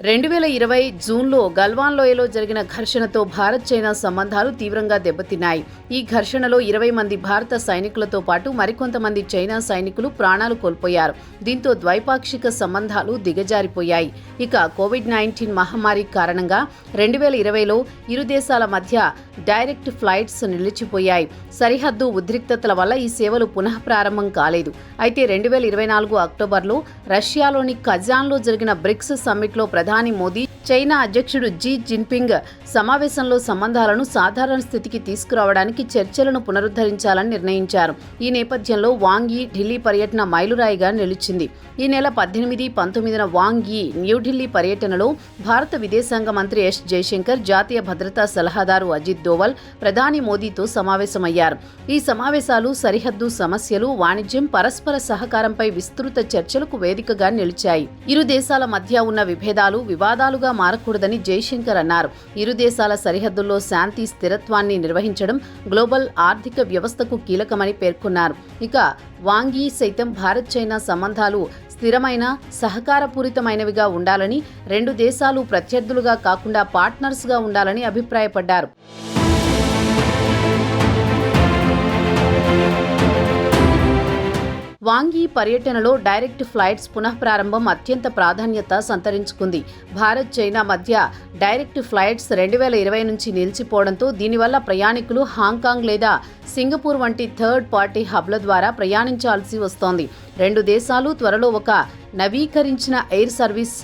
2020 జూన్లో గల్వాన్ లోయలో జరిగిన ఘర్షణతో భారత్ చైనా సంబంధాలు తీవ్రంగా దెబ్బతిన్నాయి. ఈ ఘర్షణలో 20 మంది భారత సైనికులతో పాటు మరికొంతమంది చైనా సైనికులు ప్రాణాలు కోల్పోయారు. దీంతో ద్వైపాక్షిక సంబంధాలు దిగజారిపోయాయి. ఇక కోవిడ్-19 మహమ్మారి కారణంగా 2020లో ఇరు దేశాల మధ్య డైరెక్ట్ ఫ్లైట్స్ నిలిచిపోయాయి. సరిహద్దు ఉద్రిక్తతల వల్ల ఈ సేవలు పునః ప్రారంభం కాలేదు. అయితే 2024 అక్టోబర్లో రష్యాలోని కజాన్లో జరిగిన బ్రిక్స్ సమ్మిట్లో ప్రధాని మోదీ చైనా అధ్యక్షుడు జీ జిన్పింగ్ సమావేశంలో సంబంధాలను సాధారణ స్థితికి తీసుకురావడానికి చర్చలను పునరుద్ధరించాలని నిర్ణయించారు. ఈ నేపథ్యంలో వాంగ్ యీ ఢిల్లీ పర్యటన మైలురాయిగా నిలిచింది. ఈ నెల 18, 19న వాంగ్ యీ న్యూఢిల్లీ పర్యటనలో భారత విదేశాంగ మంత్రి ఎస్ జయశంకర్, జాతీయ భద్రతా సలహాదారు అజిత్ దోవల్ ప్రధాని మోదీతో సమావేశమయ్యారు. ఈ సమావేశాలు సరిహద్దు సమస్యలు, వాణిజ్యం, పరస్పర సహకారంపై విస్తృత చర్చలకు వేదికగా నిలిచాయి. ఇరు దేశాల మధ్య ఉన్న విభేదాలు వివాదాలుగా మారకూడదని జయశంకర్ అన్నారు. ఇరు దేశాల సరిహద్దుల్లో శాంతి, స్థిరత్వాన్ని నిర్వహించడం గ్లోబల్ ఆర్థిక వ్యవస్థకు కీలకమని పేర్కొన్నారు. ఇక వాంగ్ యీ సైతం భారత్ చైనా సంబంధాలు స్థిరమైన, సహకారపూరితమైనవిగా ఉండాలని, రెండు దేశాలు ప్రత్యర్థులుగా కాకుండా పార్ట్నర్స్గా ఉండాలని అభిప్రాయపడ్డారు. వాంగ్ యీ పర్యటనలో డైరెక్ట్ ఫ్లైట్స్ పునఃప్రారంభం అత్యంత ప్రాధాన్యత సంతరించుకుంది. భారత్ చైనా మధ్య డైరెక్ట్ ఫ్లైట్స్ 2020 నుంచి నిలిచిపోవడంతో దీనివల్ల ప్రయాణికులు హాంకాంగ్ లేదా సింగపూర్ వంటి థర్డ్ పార్టీ హబ్ల ద్వారా ప్రయాణించాల్సి వస్తోంది. రెండు దేశాలు త్వరలో ఒక నవీకరించిన ఎయిర్ సర్వీస్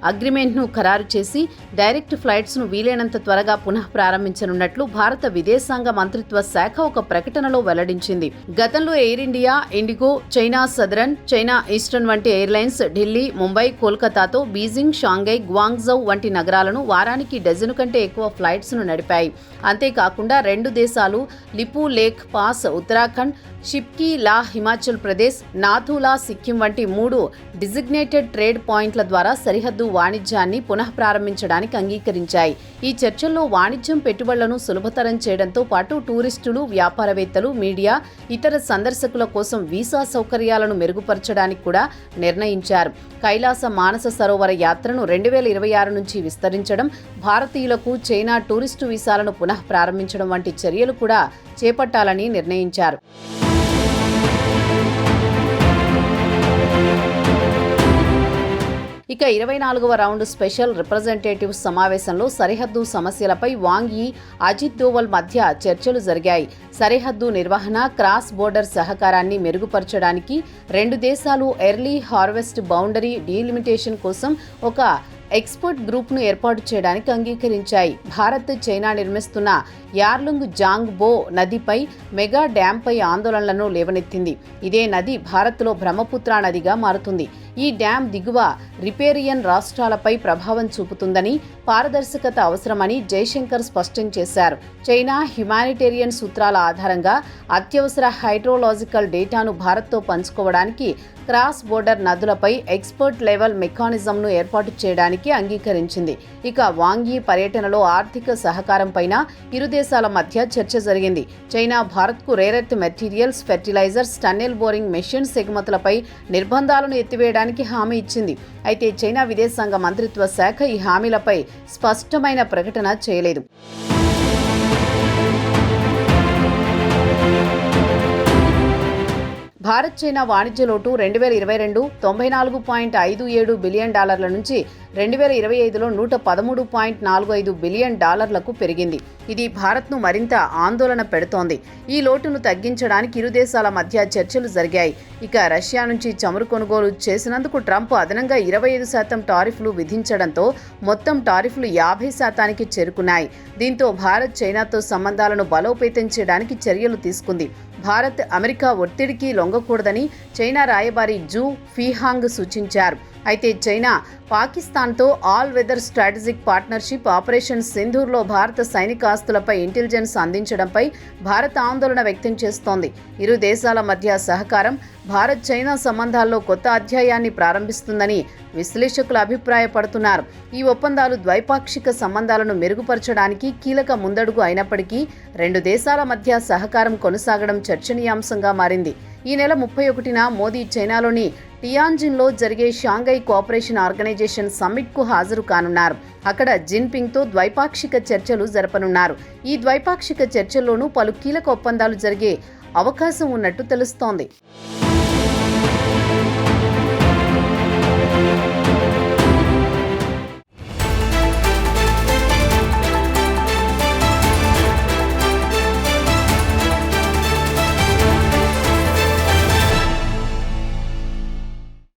అగ్రిమెంట్ను ఖరారు చేసి డైరెక్ట్ ఫ్లైట్స్ను వీలైనంత త్వరగా పునః ప్రారంభించనున్నట్లు భారత విదేశాంగ మంత్రిత్వ శాఖ ఒక ప్రకటనలో వెల్లడించింది. గతంలో Air India, IndiGo, China Southern, China Eastern వంటి ఎయిర్లైన్స్ ఢిల్లీ, ముంబై, కోల్కతాతో బీజింగ్, షాంఘై, గ్వాంగ్జౌ వంటి నగరాలను వారానికి డజను కంటే ఎక్కువ ఫ్లైట్స్ను నడిపాయి. అంతేకాకుండా రెండు దేశాలు లిపు లేక్ పాస్ ఉత్తరాఖండ్, షిప్కీ లా హిమాచల్ ప్రదేశ్, నాథులా సిక్కిం వంటి 3 డిజిగ్నేటెడ్ ట్రేడ్ పాయింట్ల ద్వారా సరిహద్దు వాణిజ్యాన్ని పునః ప్రారంభించడానికి అంగీకరించాయి. ఈ చర్చల్లో వాణిజ్యం, పెట్టుబడులను సులభతరం చేయడంతో పాటు టూరిస్టులు, వ్యాపారవేత్తలు, మీడియా, ఇతర సందర్శకుల కోసం వీసా సౌకర్యాలను మెరుగుపరచడానికి కూడా నిర్ణయించారు. కైలాస మానస సరోవర యాత్రను 2026 నుంచి విస్తరించడం, భారతీయులకు చైనా టూరిస్టు వీసాలను పునః ప్రారంభించడం వంటి చర్యలు కూడా చేపట్టాలని నిర్ణయించారు. ఇక 24వ రౌండ్ స్పెషల్ రిప్రజెంటేటివ్స్ సమావేశంలో సరిహద్దు సమస్యలపై వాంగ్ యీ, అజిత్ దోవల్ మధ్య చర్చలు జరిగాయి. సరిహద్దు నిర్వహణ, క్రాస్ బోర్డర్ సహకారాన్ని మెరుగుపరచడానికి రెండు దేశాలు ఎర్లీ హార్వెస్ట్ బౌండరీ డీలిమిటేషన్ కోసం ఒక ఎక్స్పర్ట్ గ్రూప్ను ఏర్పాటు చేయడానికి అంగీకరించాయి. భారత్, చైనా నిర్మిస్తున్న యార్లుంగ్ జాంగ్ బో నదిపై మెగా డ్యాంపై ఆందోళనలను లేవనెత్తింది. ఇదే నది భారత్లో బ్రహ్మపుత్ర నదిగా మారుతుంది. ఈ డ్యాం దిగువ రిపేరియన్ రాష్ట్రాలపై ప్రభావం చూపుతుందని, పారదర్శకత అవసరమని జైశంకర్ స్పష్టం చేశారు. చైనా హ్యుమానిటేరియన్ సూత్రాల ఆధారంగా అత్యవసర హైడ్రోలాజికల్ డేటాను భారత్తో పంచుకోవడానికి క్రాస్ బోర్డర్ నదులపై ఎక్స్పర్ట్ లెవెల్ మెకానిజంను ఏర్పాటు చేయడానికి అంగీకరించింది. ఇక వాంగ్ యీ పర్యటనలో ఆర్థిక సహకారంపైన ఇరు దేశాల మధ్య చర్చ జరిగింది. చైనా భారత్కు rare earth materials, fertilisers, tunnel boring machines ఎగుమతులపై నిర్బంధాలను ఎత్తివేయడానికి హామీ ఇచ్చింది. అయితే చైనా విదేశాంగ మంత్రిత్వ శాఖ ఈ హామీలపై స్పష్టమైన ప్రకటన చేయలేదు. భారత్ చైనా వాణిజ్య లోటు 2022 $94.57 బిలియన్ నుంచి 2025లో $113.45 బిలియన్ పెరిగింది. ఇది భారత్ను మరింత ఆందోళన పెడుతోంది. ఈ లోటును తగ్గించడానికి ఇరు దేశాల మధ్య చర్చలు జరిగాయి. ఇక రష్యా నుంచి చమురు కొనుగోలు చేసినందుకు ట్రంప్ అదనంగా 25% టారిఫ్లు విధించడంతో మొత్తం టారిఫ్లు 50%కి చేరుకున్నాయి. దీంతో భారత్ చైనాతో సంబంధాలను బలోపేతం చేయడానికి చర్యలు తీసుకుంది. భారత్, అమెరికా ఒత్తిడికి లొంగకూడదని చైనా రాయబారి జూ ఫీహాంగ్ సూచించారు. అయితే చైనా పాకిస్తాన్తో all weather strategic partnership operation సింధూర్లో భారత సైనిక ఆస్తులపై ఇంటెలిజెన్స్ అందించడంపై భారత్ ఆందోళన వ్యక్తం చేస్తోంది. ఇరు దేశాల మధ్య సహకారం భారత్ చైనా సంబంధాల్లో కొత్త అధ్యాయాన్ని ప్రారంభిస్తుందని విశ్లేషకులు అభిప్రాయపడుతున్నారు. ఈ ఒప్పందాలు ద్వైపాక్షిక సంబంధాలను మెరుగుపరచడానికి కీలక ముందడుగు అయినప్పటికీ రెండు దేశాల మధ్య సహకారం కొనసాగడం చర్చనీయాంశంగా మారింది. ఈ నెల 31న మోదీ చైనాలోని టియాన్జిన్లో జరిగే షాంఘై కోఆపరేషన్ ఆర్గనైజేషన్ సమ్మిట్కు హాజరు కానున్నారు. అక్కడ జిన్పింగ్తో ద్వైపాక్షిక చర్చలు జరపనున్నారు. ఈ ద్వైపాక్షిక చర్చల్లోనూ పలు కీలక ఒప్పందాలు జరిగే అవకాశం ఉన్నట్టు తెలుస్తోంది.